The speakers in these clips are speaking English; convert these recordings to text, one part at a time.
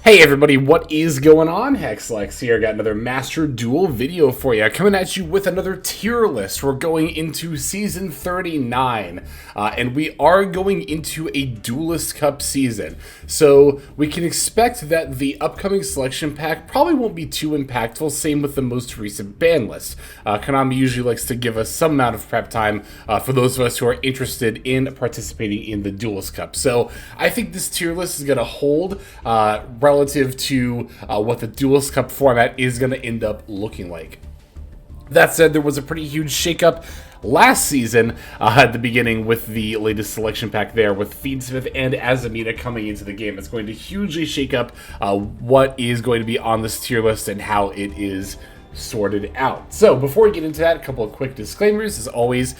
Hey everybody, what is going on? Hexlex here. Got another Master Duel video for you. Coming at you with another tier list. We're going into Season 39, and we are going into a Duelist Cup season. So we can expect that the upcoming selection pack probably won't be too impactful, same with the most recent ban list. Konami usually likes to give us some amount of prep time for those of us who are interested in participating in the Duelist Cup. So I think this tier list is going to hold relative to what the Duelist Cup format is going to end up looking like. That said, there was a pretty huge shakeup last season at the beginning with the latest selection pack there, with Fiendsmith and Azamita coming into the game. It's going to hugely shake up what is going to be on this tier list and how it is sorted out. So before we get into that, a couple of quick disclaimers. As always,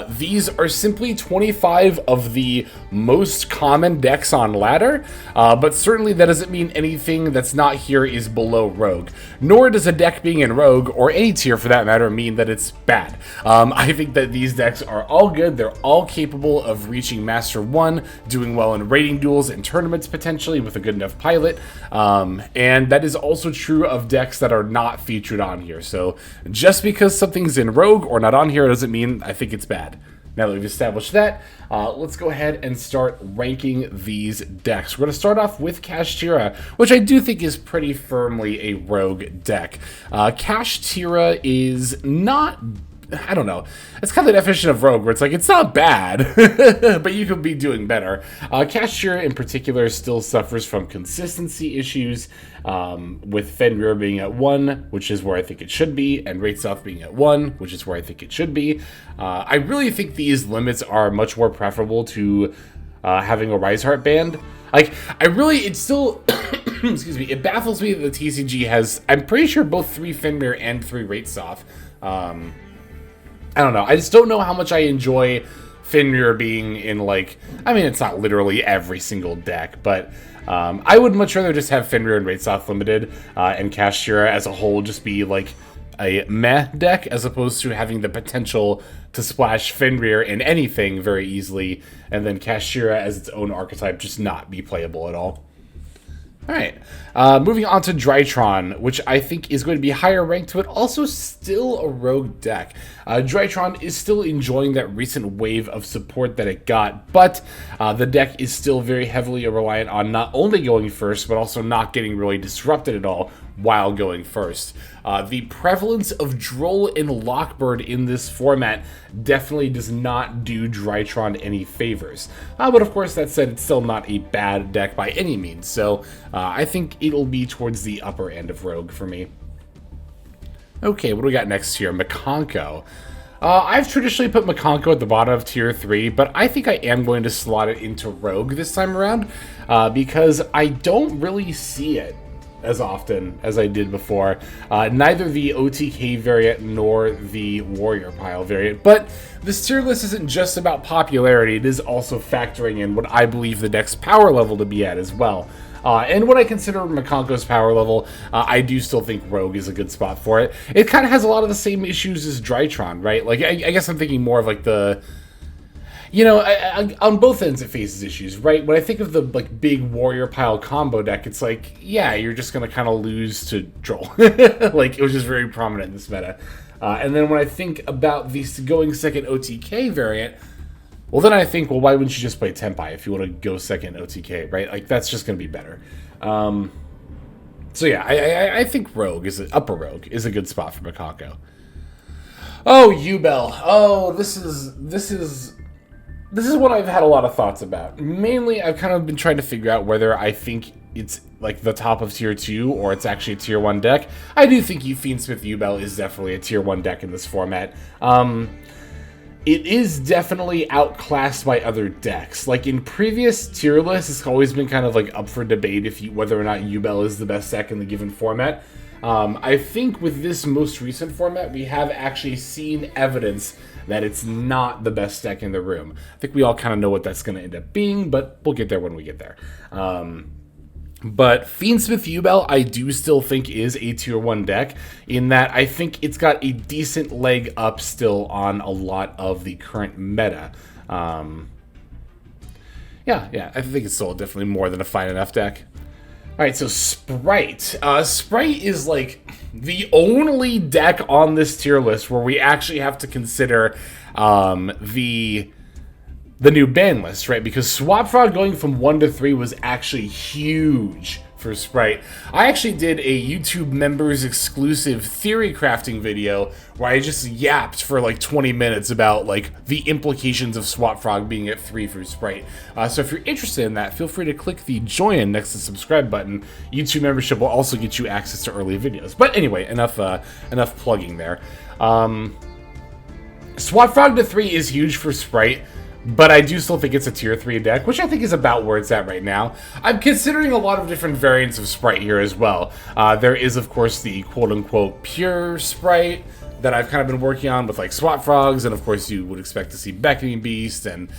these are simply 25 of the most common decks on ladder, but certainly that doesn't mean anything that's not here is below Rogue. Nor does a deck being in Rogue, or any tier for that matter, mean that it's bad. I think that these decks are all good. They're all capable of reaching Master 1, doing well in rating duels and tournaments potentially with a good enough pilot, and that is also true of decks that are not featured on here. So just because something's in Rogue or not on here doesn't mean I think it's bad. Now that we've established that, let's go ahead and start ranking these decks. We're going to start off with Kashtira, which I do think is pretty firmly a Rogue deck. Kashtira is not, I don't know, it's kind of the definition of Rogue, where it's like, it's not bad, but you could be doing better. Kashtira in particular still suffers from consistency issues, with Fenrir being at 1, which is where I think it should be, and Rate South being at 1, which is where I think it should be. I really think these limits are much more preferable to having a Rise Heart band. Like, it's still, excuse me, it baffles me that the TCG has, I'm pretty sure, both 3 Fenrir and 3 Rate South. I don't know. I just don't know how much I enjoy Fenrir being in, like, I mean, it's not literally every single deck, but I would much rather just have Fenrir and Rate South limited, and Kashtira as a whole just be, like, a meh deck, as opposed to having the potential to splash Fenrir in anything very easily, and then Kashtira as its own archetype just not be playable at all. Alright, moving on to Drytron, which I think is going to be higher ranked, but also still a Rogue deck. Drytron is still enjoying that recent wave of support that it got, but the deck is still very heavily reliant on not only going first, but also not getting really disrupted at all while going first. The prevalence of Droll and Lockbird in this format definitely does not do Drytron any favors. But of course, that said, it's still not a bad deck by any means, so I think it'll be towards the upper end of Rogue for me. Okay, what do we got next here? Makonko. I've traditionally put Makonko at the bottom of Tier 3, but I think I am going to slot it into Rogue this time around, because I don't really see it as often as I did before. Neither the OTK variant nor the Warrior Pile variant. But this tier list isn't just about popularity, it is also factoring in what I believe the deck's power level to be at as well. And what I consider Makonko's power level, I do still think Rogue is a good spot for it. It kind of has a lot of the same issues as Drytron, right? Like, I guess I'm thinking more of like the, you know, on both ends it faces issues, right? When I think of the, like, big Warrior Pile combo deck, it's like, yeah, you're just going to kind of lose to Droll. Like, it was just very prominent in this meta. And then when I think about the going second OTK variant, well, then I think, well, why wouldn't you just play Tenpai if you want to go second OTK, right? Like, that's just going to be better. So yeah, I think Upper Rogue is a good spot for Makonko. Oh, Yubel. Oh, this is what I've had a lot of thoughts about. Mainly, I've kind of been trying to figure out whether I think it's like the top of Tier 2 or it's actually a Tier 1 deck. I do think Fiendsmith Yubel is definitely a Tier 1 deck in this format. It is definitely outclassed by other decks. Like in previous tier lists, it's always been kind of like up for debate whether or not Yubel is the best deck in the given format. I think with this most recent format, we have actually seen evidence that it's not the best deck in the room. I think we all kind of know what that's going to end up being, but we'll get there when we get there. But Fiendsmith Yubel, I do still think is a Tier 1 deck, in that I think it's got a decent leg up still on a lot of the current meta. Yeah, I think it's still definitely more than a fine enough deck. All right, so Sprite. Sprite is like the only deck on this tier list where we actually have to consider the new ban list, right? Because Swap Frog going from 1 to 3 was actually huge for Sprite. I actually did a YouTube members exclusive theory crafting video where I just yapped for like 20 minutes about like the implications of Swap Frog being at 3 for Sprite. So if you're interested in that, feel free to click the join next to the subscribe button. YouTube membership will also get you access to early videos. But anyway, enough plugging there. Swap Frog to 3 is huge for Sprite, but I do still think it's a tier 3 deck, which I think is about where it's at right now. I'm considering a lot of different variants of Sprite here as well. There is, of course, the quote-unquote pure Sprite that I've kind of been working on with like Swap Frogs, and of course you would expect to see Beckoning Beast and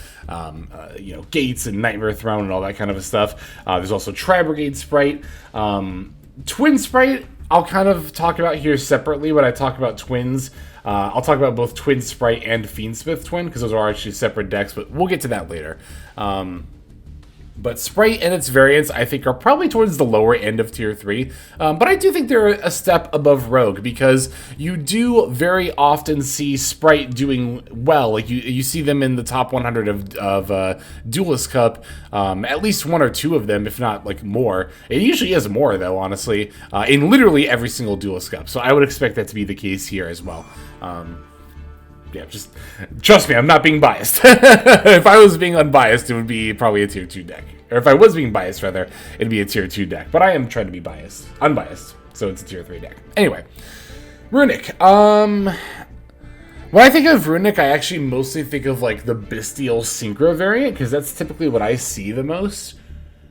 you know, Gates and Nightmare Throne and all that kind of stuff. There's also Tri-Brigade Sprite. Twin Sprite, I'll kind of talk about here separately when I talk about twins. I'll talk about both Twin Sprite and Fiendsmith Twin, because those are actually separate decks, but we'll get to that later. But Sprite and its variants, I think, are probably towards the lower end of Tier 3. But I do think they're a step above Rogue, because you do very often see Sprite doing well. Like, you see them in the top 100 of Duelist Cup, at least 1 or 2 of them, if not, like, more. It usually is more, though, honestly, in literally every single Duelist Cup. So I would expect that to be the case here as well. Yeah, just trust me, I'm not being biased. If I was being unbiased, it would be probably a tier 2 deck. Or if I was being biased, rather, it'd be a tier 2 deck. But I am trying to be unbiased, so it's a tier 3 deck. Anyway, Runic. When I think of Runic, I actually mostly think of like the Bestial Synchro variant, because that's typically what I see the most.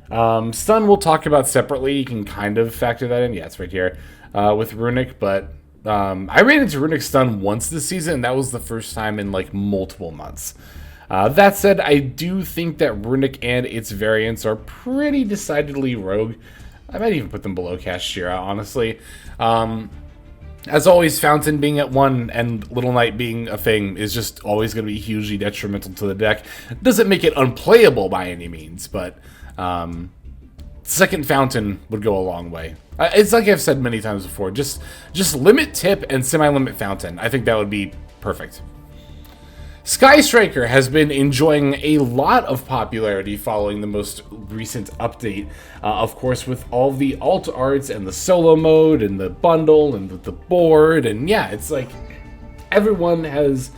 Stun we'll talk about separately. You can kind of factor that in. Yeah, it's right here with Runic, but I ran into Runic Stun once this season, and that was the first time in like multiple months. That said, I do think that Runic and its variants are pretty decidedly Rogue. I might even put them below Kashtira, honestly. As always, Fountain being at 1 and Little Knight being a thing is just always going to be hugely detrimental to the deck. Doesn't make it unplayable by any means, but second Fountain would go a long way. It's like I've said many times before, just limit Tip and semi-limit Fountain. I think that would be perfect. Sky Striker has been enjoying a lot of popularity following the most recent update. Of course, with all the alt arts and the solo mode and the bundle and the board. And yeah, it's like everyone has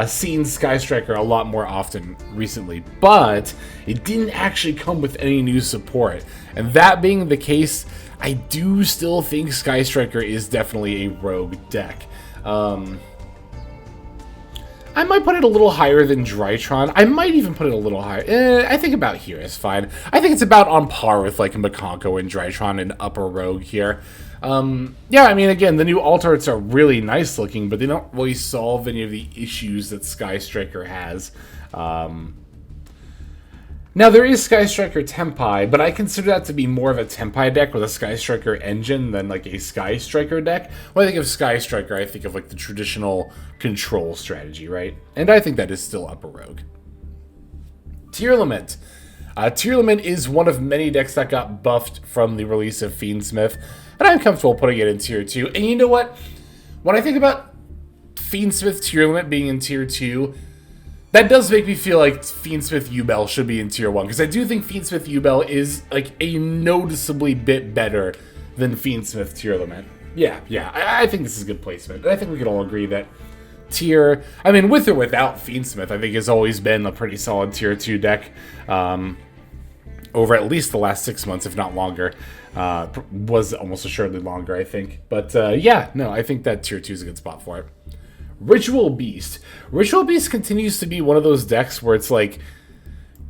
seen Sky Striker a lot more often recently. But it didn't actually come with any new support. And that being the case, I do still think Sky Striker is definitely a rogue deck. I might put it a little higher than Drytron. I might even put it a little higher. I think about here is fine. I think it's about on par with like Makonko and Drytron and Upper Rogue here. Yeah, I mean, again, the new alt arts are really nice looking, but they don't really solve any of the issues that Sky Striker has. Now, there is Sky Striker Tenpai, but I consider that to be more of a Tenpai deck with a Sky Striker engine than like a Sky Striker deck. When I think of Sky Striker, I think of like the traditional control strategy, right? And I think that is still Upper Rogue. Tearlament. Tearlament is one of many decks that got buffed from the release of Fiendsmith, and I'm comfortable putting it in Tier 2. And you know what? When I think about Fiendsmith Tearlament being in Tier 2, that does make me feel like Fiendsmith Yubel should be in Tier 1, because I do think Fiendsmith Yubel is like a noticeably bit better than Fiendsmith Tearlament. Yeah, I think this is good placement. I think we can all agree that Tier, I mean, with or without Fiendsmith, I think has always been a pretty solid Tier 2 deck over at least the last 6 months, if not longer. Was almost assuredly longer, I think. But yeah, no, I think that Tier 2 is a good spot for it. Ritual Beast. Ritual Beast continues to be one of those decks where it's like,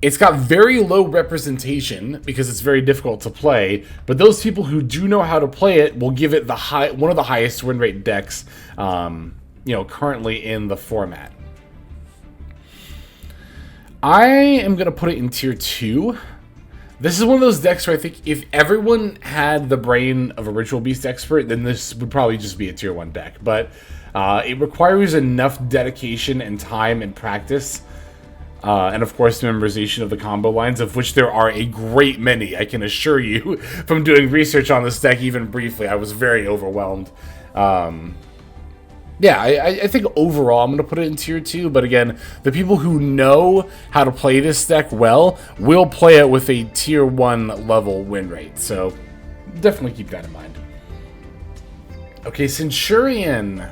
it's got very low representation because it's very difficult to play, but those people who do know how to play it will give it the one of the highest win rate decks, you know, currently in the format. I am going to put it in Tier 2. This is one of those decks where I think if everyone had the brain of a Ritual Beast expert, then this would probably just be a Tier 1 deck, but it requires enough dedication and time and practice And of course, memorization of the combo lines, of which there are a great many, I can assure you, from doing research on this deck even briefly. I was very overwhelmed. Yeah, I think overall I'm going to put it in tier 2, but again, the people who know how to play this deck well will play it with a tier 1 level win rate, so definitely keep that in mind. Okay, Centurion.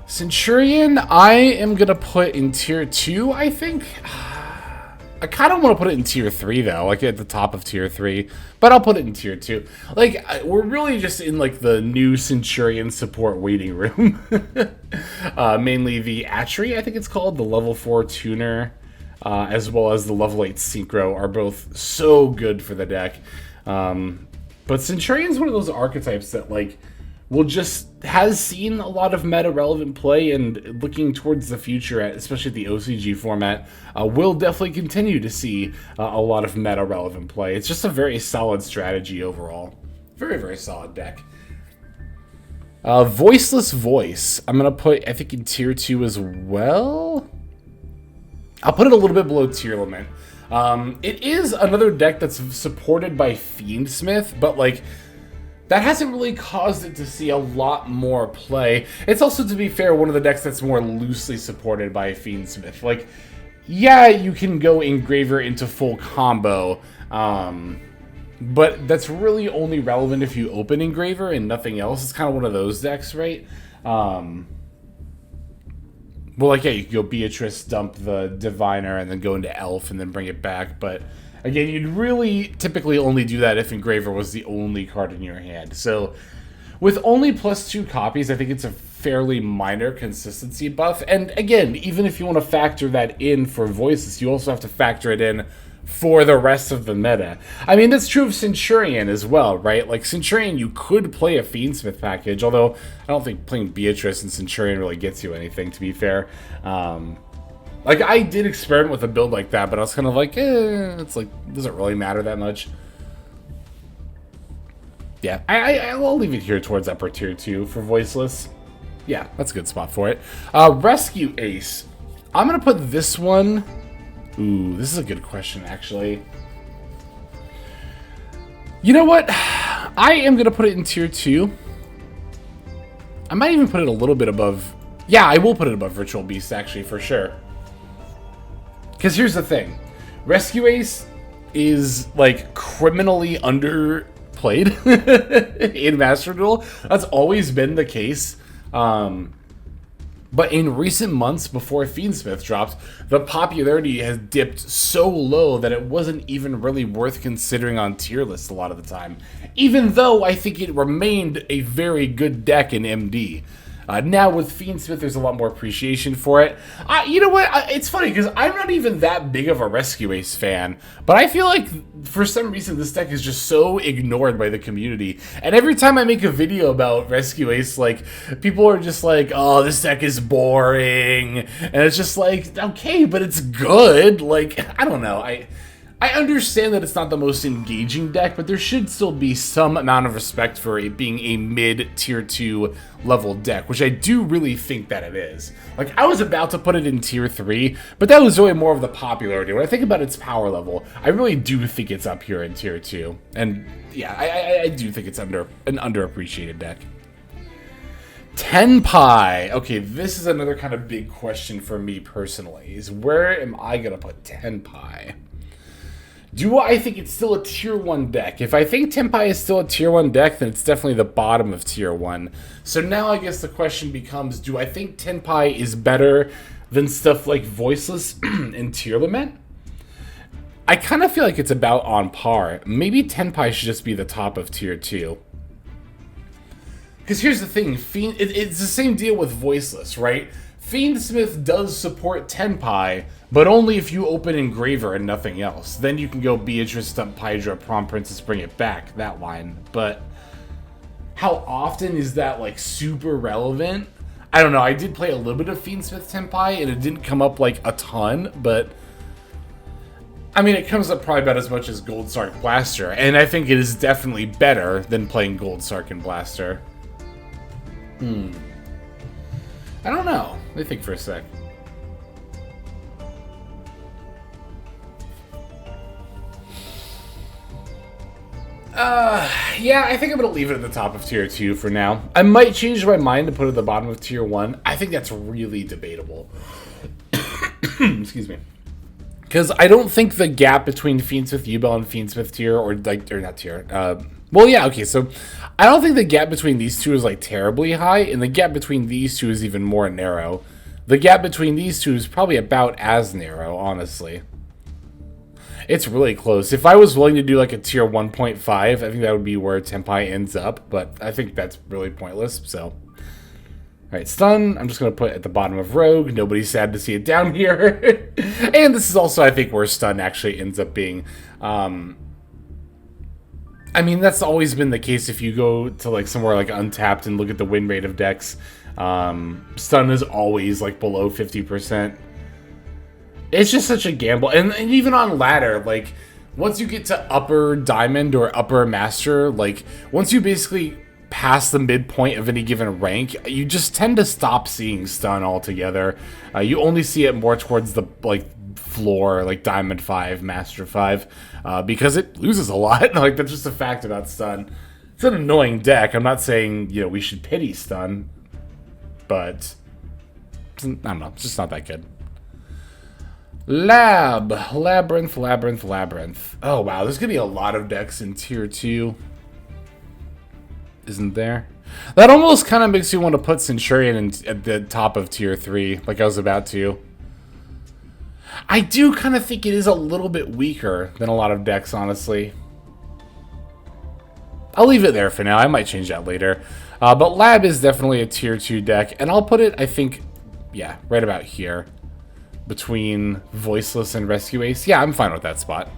Centurion, I am going to put in tier 2, I think. I kind of want to put it in tier 3, though, like at the top of tier 3. But I'll put it in tier 2. Like, we're really just in, like, the new Centurion support waiting room. Mainly the Atri, I think it's called, the level 4 tuner, as well as the level 8 Synchro are both so good for the deck. But Centurion's one of those archetypes that, like, has seen a lot of meta-relevant play, and looking towards the future, especially the OCG format, will definitely continue to see a lot of meta-relevant play. It's just a very solid strategy overall. Very, very solid deck. Voiceless Voice, I'm going to put, I think, in tier 2 as well. I'll put it a little bit below tier limit. It is another deck that's supported by Fiendsmith, but, like, that hasn't really caused it to see a lot more play. It's also, to be fair, one of the decks that's more loosely supported by Fiendsmith. Like, yeah, you can go Engraver into full combo, but that's really only relevant if you open Engraver and nothing else. It's kind of one of those decks, right? Well, like, yeah, you can go Beatrice, dump the Diviner, and then go into Elf, and then bring it back, but again, you'd really typically only do that if Engraver was the only card in your hand. So, with only +2 copies, I think it's a fairly minor consistency buff. And again, even if you want to factor that in for Voiceless, you also have to factor it in for the rest of the meta. I mean, that's true of Centurion as well, right? Like, Centurion, you could play a Fiendsmith package, although I don't think playing Beatrice and Centurion really gets you anything, to be fair. Like, I did experiment with a build like that, but I was kind of like, it's like, doesn't really matter that much. Yeah, I'll leave it here towards upper tier 2 for Voiceless. Yeah, that's a good spot for it. Rescue Ace. I'm going to put this one... Ooh, this is a good question, actually. You know what? I am going to put it in tier 2. I might even put it a little bit above... Yeah, I will put it above Ritual Beast, actually, for sure. Because here's the thing. Rescue Ace is, like, criminally underplayed in Master Duel. That's always been the case. But in recent months before Fiendsmith dropped, the popularity has dipped so low that it wasn't even really worth considering on tier lists a lot of the time. Even though I think it remained a very good deck in MD. Now with Fiendsmith, there's a lot more appreciation for it. You know what? It's funny because I'm not even that big of a Rescue Ace fan, but I feel like for some reason this deck is just so ignored by the community. And every time I make a video about Rescue Ace, like, people are just like, "Oh, this deck is boring," and it's just like, okay, but it's good. Like, I don't know. I understand that it's not the most engaging deck, but there should still be some amount of respect for it being a mid-tier 2 level deck, which I do really think that it is. Like, I was about to put it in tier 3, but that was really more of the popularity. When I think about its power level, I really do think it's up here in tier 2. And yeah, I do think it's an underappreciated deck. Tenpai. Okay, this is another kind of big question for me personally, is where am I going to put Tenpai? Do I think it's still a tier 1 deck? If I think Tenpai is still a tier 1 deck, then it's definitely the bottom of tier 1. So now I guess the question becomes, do I think Tenpai is better than stuff like Voiceless and Tier Lament? I kind of feel like it's about on par. Maybe Tenpai should just be the top of tier 2. Because here's the thing, it's the same deal with Voiceless, right? Fiendsmith does support Tenpai, but only if you open Engraver and nothing else. Then you can go Beatrice, Dump Pydra, Prom Princess, bring it back, that line. But how often is that, like, super relevant? I don't know, I did play a little bit of Fiendsmith Tenpai, and it didn't come up, like, a ton, but... I mean, it comes up probably about as much as Gold Sark Blaster, and I think it is definitely better than playing Gold Sark and Blaster. I don't know. Let me think for a sec. Yeah, I think I'm going to leave it at the top of tier 2 for now. I might change my mind to put it at the bottom of tier 1. I think that's really debatable. Excuse me. Because I don't think the gap between Fiendsmith Yubel and Fiendsmith tier, or not tier. Well, yeah, okay, so I don't think the gap between these two is like terribly high, and the gap between these two is even more narrow. The gap between these two is probably about as narrow, honestly. It's really close. If I was willing to do like a tier 1.5, I think that would be where Tenpai ends up, but I think that's really pointless, so. Alright, stun, I'm just going to put at the bottom of Rogue. Nobody's sad to see it down here. And this is also, I think, where stun actually ends up being. I mean, that's always been the case if you go to like somewhere like Untapped and look at the win rate of decks. Stun is always like below 50%. It's just such a gamble. And even on ladder, like, once you get to upper diamond or upper master, like, once you basically pass the midpoint of any given rank, you just tend to stop seeing stun altogether. You only see it more towards the, like, floor, like Diamond 5, Master 5, because it loses a lot. Like, that's just a fact about stun. It's an annoying deck. I'm not saying, you know, we should pity stun, but I don't know. It's just not that good. Labyrinth. Oh, wow. There's going to be a lot of decks in tier 2. Isn't there? That almost kind of makes you want to put Centurion at the top of tier 3, like I was about to. I do kind of think it is a little bit weaker than a lot of decks, honestly. I'll leave it there for now. I might change that later. But Lab is definitely a tier 2 deck, and I'll put it, I think, yeah, right about here. Between Voiceless and Rescue Ace. Yeah, I'm fine with that spot.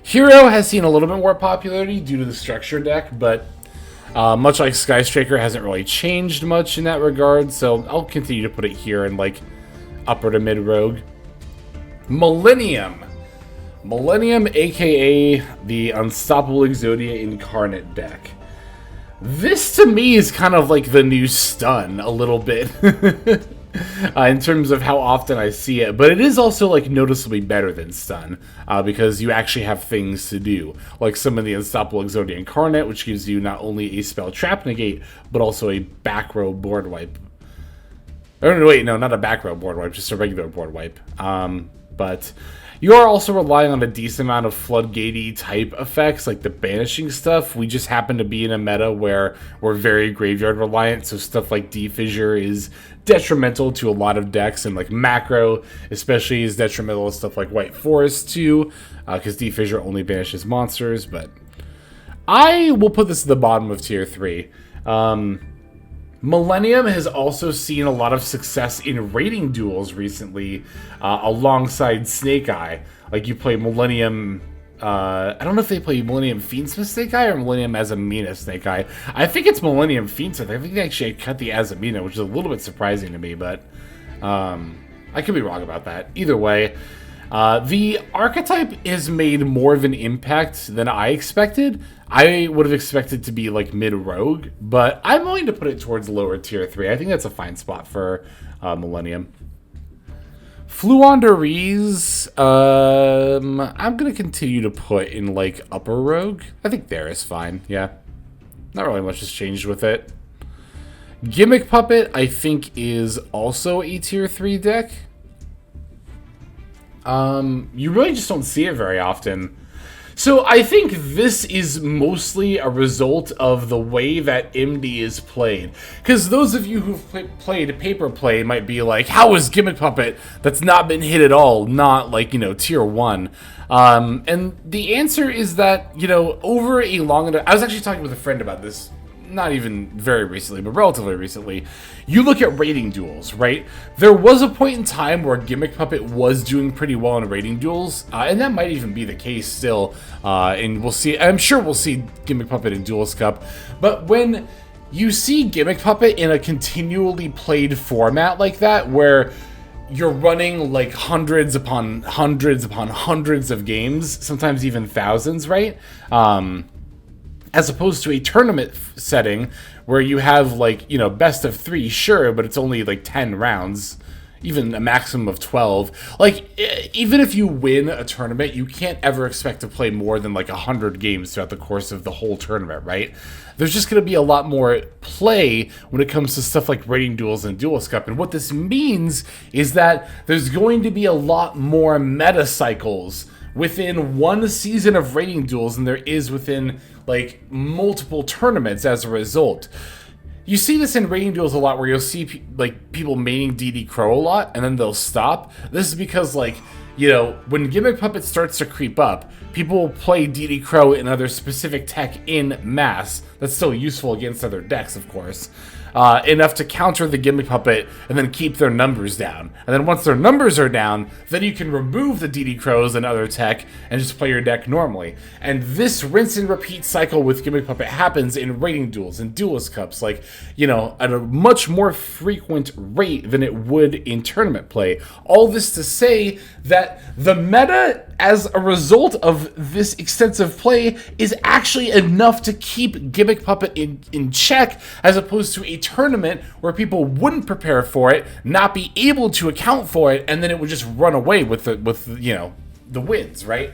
Hero has seen a little bit more popularity due to the structure deck, but much like Sky Striker, hasn't really changed much in that regard, so I'll continue to put it here in like upper to mid rogue. Millennium, aka the Unstoppable Exodia Incarnate deck. This to me is kind of like the new stun a little bit. In terms of how often I see it, but it is also like noticeably better than stun because you actually have things to do, like some of the Unstoppable Exodia Incarnate, which gives you not only a spell trap negate but also a back row board wipe. Oh no, wait, no, not a back row board wipe, just a regular board wipe. But you are also relying on a decent amount of floodgatey type effects, like the banishing stuff. We just happen to be in a meta where we're very graveyard reliant, so stuff like Defissure is detrimental to a lot of decks, and like macro especially is detrimental to stuff like White Forest too, because Defissure only banishes monsters. But I will put this at the bottom of tier 3. Millennium has also seen a lot of success in rating duels recently, alongside Snake Eye. Like, you play Millennium, I don't know if they play Millennium Fiendsmith Snake Eye or Millennium Azamina Snake Eye. I think it's Millennium Fiendsmith. I think they actually cut the Azamina, which is a little bit surprising to me, but I could be wrong about that. Either way, the archetype has made more of an impact than I expected. I would have expected to be like mid-rogue, but I'm willing to put it towards lower tier 3. I think that's a fine spot for Millennium. Floowandereeze, I'm going to continue to put in like upper rogue. I think there is fine, yeah. Not really much has changed with it. Gimmick Puppet, I think, is also a tier 3 deck. You really just don't see it very often. So I think this is mostly a result of the way that MD is played. Because those of you who've played Paper Play might be like, how is Gimmick Puppet that's not been hit at all not, like, you know, tier 1? And the answer is that, you know, over a long enough... I was actually talking with a friend about this, not even very recently, but relatively recently. You look at rating duels, right? There was a point in time where Gimmick Puppet was doing pretty well in rating duels, and that might even be the case still, and we'll see. I'm sure we'll see Gimmick Puppet in Duelist Cup, but when you see Gimmick Puppet in a continually played format like that, where you're running like hundreds upon hundreds upon hundreds of games, sometimes even thousands, right? as opposed to a tournament setting where you have, like, you know, best of 3, sure, but it's only like 10 rounds, even a maximum of 12. Like, even if you win a tournament, you can't ever expect to play more than like 100 games throughout the course of the whole tournament, right? There's just going to be a lot more play when it comes to stuff like rating duels and Duelist Cup. And what this means is that there's going to be a lot more meta cycles within one season of rating duels than there is within, like, multiple tournaments as a result. You see this in rating duels a lot, where you'll see like people maining DD Crow a lot, and then they'll stop. This is because, like, you know, when Gimmick Puppet starts to creep up, people will play DD Crow and other specific tech in mass. That's still useful against other decks, of course. Enough to counter the Gimmick Puppet and then keep their numbers down. And then once their numbers are down, then you can remove the DD Crows and other tech and just play your deck normally. And this rinse and repeat cycle with Gimmick Puppet happens in rating duels and Duelist Cups, like, you know, at a much more frequent rate than it would in tournament play. All this to say that the meta, as a result of this extensive play, is actually enough to keep Gimmick Puppet in check, as opposed to a tournament where people wouldn't prepare for it, not be able to account for it, and then it would just run away with the wins, right?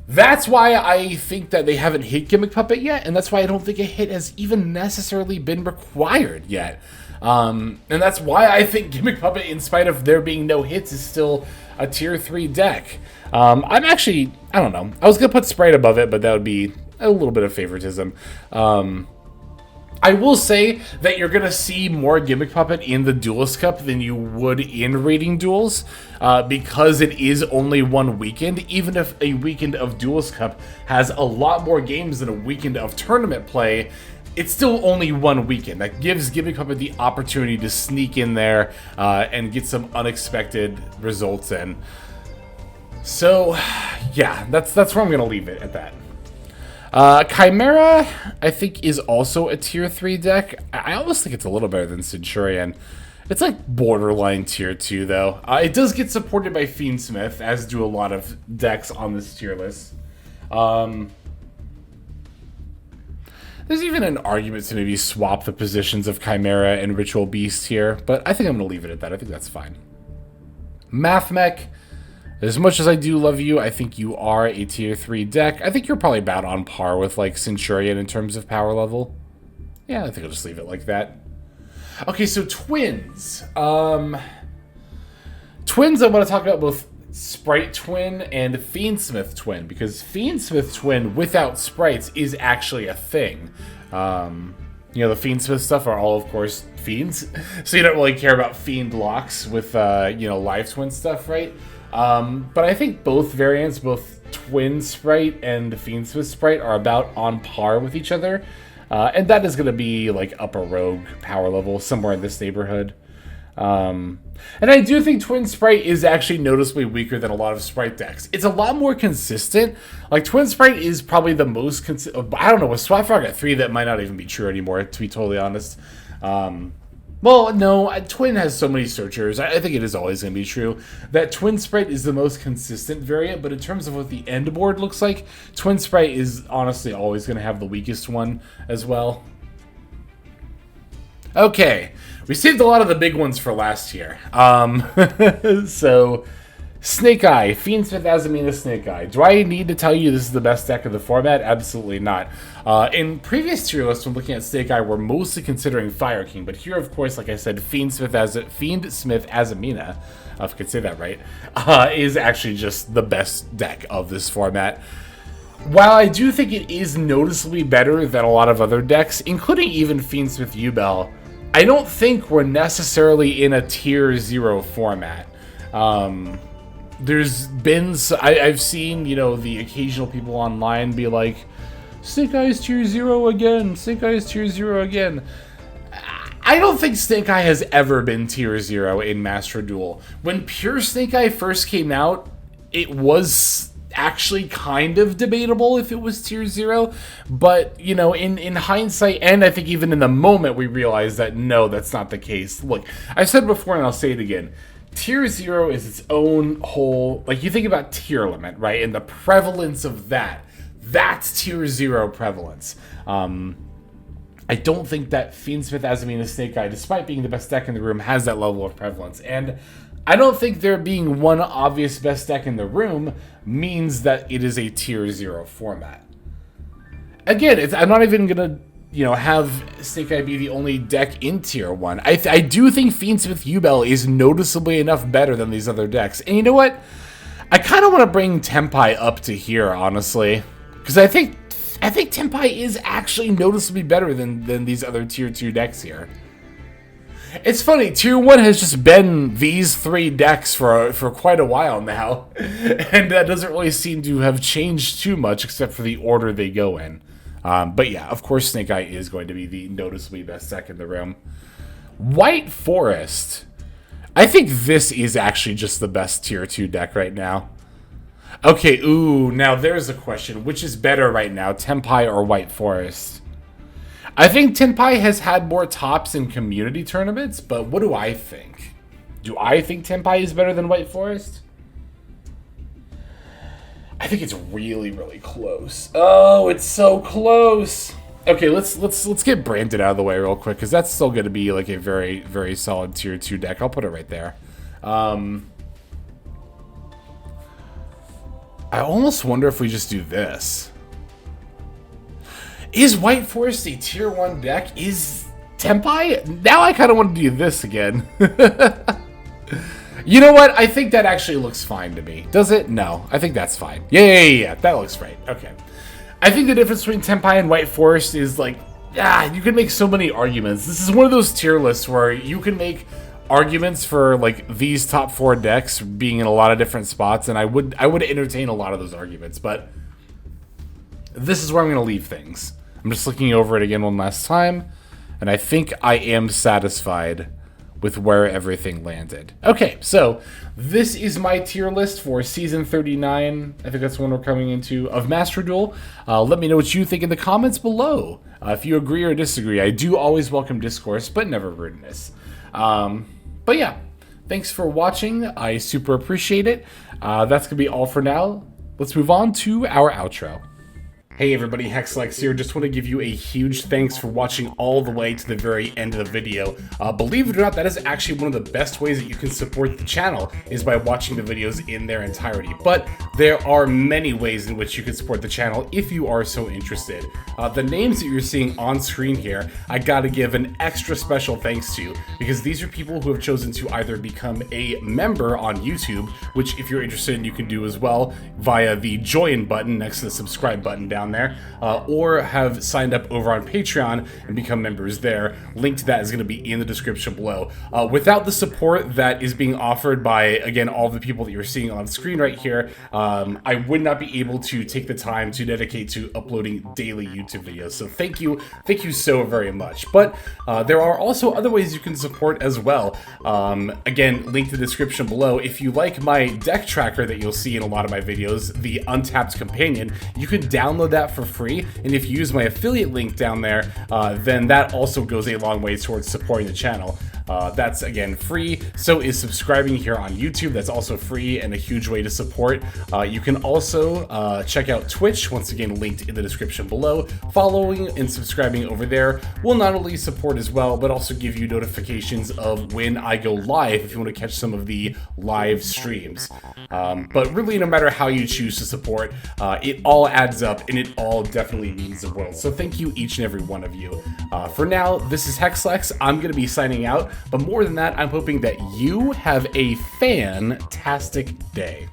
That's why I think that they haven't hit Gimmick Puppet yet, and that's why I don't think a hit has even necessarily been required yet. And that's why I think Gimmick Puppet, in spite of there being no hits, is still a tier 3 deck. I'm actually, I don't know. I was going to put Sprite above it, but that would be a little bit of favoritism. I will say that you're going to see more Gimmick Puppet in the Duelist Cup than you would in rating duels, because it is only one weekend. Even if a weekend of Duelist Cup has a lot more games than a weekend of tournament play, it's still only one weekend. That gives Gimmick Puppet the opportunity to sneak in there and get some unexpected results in. So, yeah, that's where I'm going to leave it at that. Chimera, I think, is also a tier 3 deck. I almost think it's a little better than Centurion. It's like borderline tier 2, though. It does get supported by Fiendsmith, as do a lot of decks on this tier list. There's even an argument to maybe swap the positions of Chimera and Ritual Beast here, but I think I'm going to leave it at that. I think that's fine. Mathmech. As much as I do love you, I think you are a tier 3 deck. I think you're probably about on par with, like, Centurion in terms of power level. Yeah, I think I'll just leave it like that. Okay, so Twins. Twins, I want to talk about both Sprite Twin and Fiendsmith Twin, because Fiendsmith Twin without Sprites is actually a thing. You know, the Fiendsmith stuff are all, of course, fiends, so you don't really care about fiend locks with, you know, live twin stuff, right? But I think both variants, both Twin Sprite and Fiendsmith Sprite, are about on par with each other. And that is going to be like upper rogue power level, somewhere in this neighborhood. And I do think Twin Sprite is actually noticeably weaker than a lot of Sprite decks. It's a lot more consistent. Like, Twin Sprite is probably the most consistent. I don't know, with Swap Frog at 3, that might not even be true anymore, to be totally honest. Well, no, Twin has so many searchers. I think it is always going to be true that Twin Sprite is the most consistent variant, but in terms of what the end board looks like, Twin Sprite is honestly always going to have the weakest one as well. Okay, we saved a lot of the big ones for last year. So, Snake Eye, Fiendsmith Azamina Snake Eye. Do I need to tell you this is the best deck of the format? Absolutely not. In previous tier lists, when looking at Snake Eye, we're mostly considering Fire King, but here, of course, like I said, Fiendsmith Azamina, if I could say that right, is actually just the best deck of this format. While I do think it is noticeably better than a lot of other decks, including even Fiendsmith Yubel, I don't think we're necessarily in a tier 0 format. There's been, I've seen, you know, the occasional people online be like, Snake Eye's tier 0 again, Snake Eye's tier 0 again. I don't think Snake Eye has ever been tier 0 in Master Duel. When pure Snake Eye first came out, it was actually kind of debatable if it was tier 0, but, you know, in hindsight, and I think even in the moment, we realized that no, that's not the case. Look, I've said before and I'll say it again, tier 0 is its own whole, like, you think about tier limit, right, and the prevalence of that. That's tier 0 prevalence. I don't think that Fiendsmith, Azumina, Snake Eye, despite being the best deck in the room, has that level of prevalence. And I don't think there being one obvious best deck in the room means that it is a tier 0 format. Again, I'm not even going to, have Snake Eye be the only deck in tier 1. I do think Fiendsmith Yubel is noticeably enough better than these other decks. And you know what? I kind of want to bring Tenpai up to here, honestly. Because I think Tenpai is actually noticeably better than these other tier 2 decks here. It's funny, tier 1 has just been these 3 decks for quite a while now. And that doesn't really seem to have changed too much except for the order they go in. But yeah, of course Snake Eye is going to be the noticeably best deck in the room. White Forest. I think this is actually just the best tier 2 deck right now. Okay, ooh, now there's a question. Which is better right now, Tenpai or White Forest? I think Tenpai has had more tops in community tournaments, but what do I think? Do I think Tenpai is better than White Forest? I think it's really, really close. Oh, it's so close. Okay, let's get Branded out of the way real quick, because that's still going to be like a very, very solid tier 2 deck. I'll put it right there. I almost wonder if we just do this. Is White Forest a tier 1 deck? Is Tenpai? Now I kind of want to do this again. You know what? I think that actually looks fine to me. Does it? No. I think that's fine. Yeah. That looks right. Okay. I think the difference between Tenpai and White Forest is like, you can make so many arguments. This is one of those tier lists where you can make arguments for like these top 4 decks being in a lot of different spots, and I would entertain a lot of those arguments, but this is where I'm going to leave things. I'm just looking over it again one last time, and I think I am satisfied with where everything landed. Okay, so this is my tier list for Season 39, I think that's when we're coming into, of Master Duel. Let me know what you think in the comments below. If you agree or disagree, I do always welcome discourse, but never rudeness. But yeah, thanks for watching. I super appreciate it. That's going to be all for now. Let's move on to our outro. Hey everybody, Hexlex here. Just want to give you a huge thanks for watching all the way to the very end of the video. Believe it or not, that is actually one of the best ways that you can support the channel, is by watching the videos in their entirety. But there are many ways in which you can support the channel if you are so interested. The names that you're seeing on screen here, I gotta give an extra special thanks to, because these are people who have chosen to either become a member on YouTube, which if you're interested you can do as well via the join button next to the subscribe button down there, or have signed up over on Patreon and become members there. Link to that is going to be in the description below. Without the support that is being offered by, again, all the people that you're seeing on screen right here, I would not be able to take the time to dedicate to uploading daily YouTube videos. So thank you so very much. But there are also other ways you can support as well. Again, link to the description below. If you like my deck tracker that you'll see in a lot of my videos, the Untapped Companion, you can download that for free, and if you use my affiliate link down there, then that also goes a long way towards supporting the channel. That's again free. So is subscribing here on YouTube. That's also free and a huge way to support. You can also check out Twitch, once again linked in the description below. Following and subscribing over there will not only support as well, but also give you notifications of when I go live if you want to catch some of the live streams. But really, no matter how you choose to support, it all adds up and it all definitely means the world. So thank you, each and every one of you. For now, this is Hexlex. I'm going to be signing out. But more than that, I'm hoping that you have a fantastic day.